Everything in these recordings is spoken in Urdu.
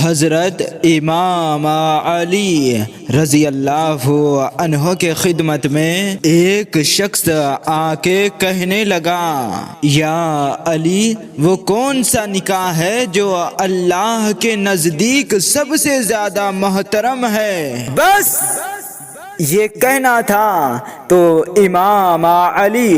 حضرت امام علی رضی اللہ عنہ کے خدمت میں ایک شخص آ کے کہنے لگا، یا علی، وہ کون سا نکاح ہے جو اللہ کے نزدیک سب سے زیادہ محترم ہے؟ بس یہ کہنا تھا تو امام علی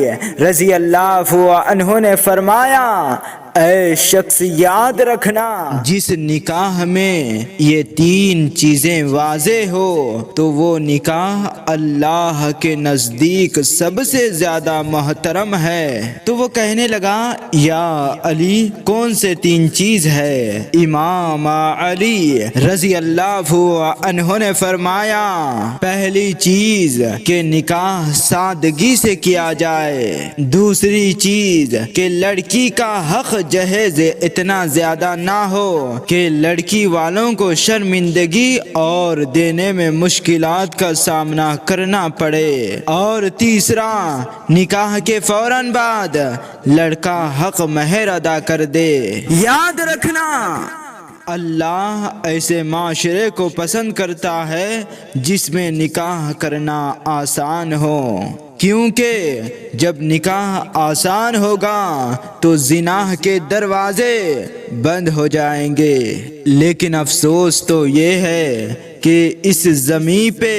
رضی اللہ عنہ نے فرمایا، اے شخص، یاد رکھنا، جس نکاح میں یہ تین چیزیں واضح ہو تو وہ نکاح اللہ کے نزدیک سب سے زیادہ محترم ہے۔ تو وہ کہنے لگا، یا علی، کون سے تین چیز ہے؟ امام علی رضی اللہ عنہ نے فرمایا، پہلی چیز کہ نکاح سادگی سے کیا جائے، دوسری چیز کہ لڑکی کا حق جہیز اتنا زیادہ نہ ہو کہ لڑکی والوں کو شرمندگی اور دینے میں مشکلات کا سامنا کرنا پڑے، اور تیسرا، نکاح کے فوراً بعد لڑکا حق مہر ادا کر دے۔ یاد رکھنا، اللہ ایسے معاشرے کو پسند کرتا ہے جس میں نکاح کرنا آسان ہو، کیونکہ جب نکاح آسان ہوگا تو زنا کے دروازے بند ہو جائیں گے۔ لیکن افسوس تو یہ ہے کہ اس زمین پہ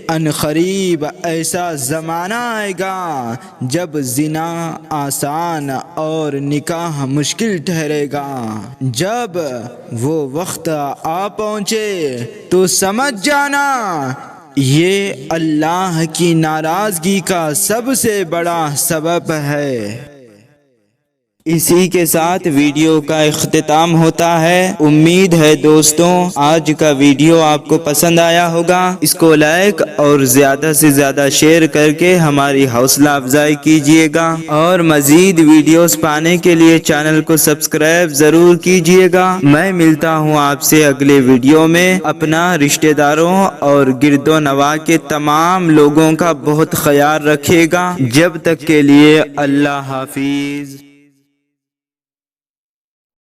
عنقریب ایسا زمانہ آئے گا جب زنا آسان اور نکاح مشکل ٹھہرے گا۔ جب وہ وقت آ پہنچے تو سمجھ جانا، یہ اللہ کی ناراضگی کا سب سے بڑا سبب ہے۔ اسی کے ساتھ ویڈیو کا اختتام ہوتا ہے۔ امید ہے دوستوں آج کا ویڈیو آپ کو پسند آیا ہوگا۔ اس کو لائک اور زیادہ سے زیادہ شیئر کر کے ہماری حوصلہ افزائی کیجیے گا، اور مزید ویڈیوز پانے کے لیے چینل کو سبسکرائب ضرور کیجیے گا۔ میں ملتا ہوں آپ سے اگلے ویڈیو میں۔ اپنا، رشتہ داروں اور گرد و نواح کے تمام لوگوں کا بہت خیال رکھیے گا۔ جب تک کے لیے اللہ حافظ۔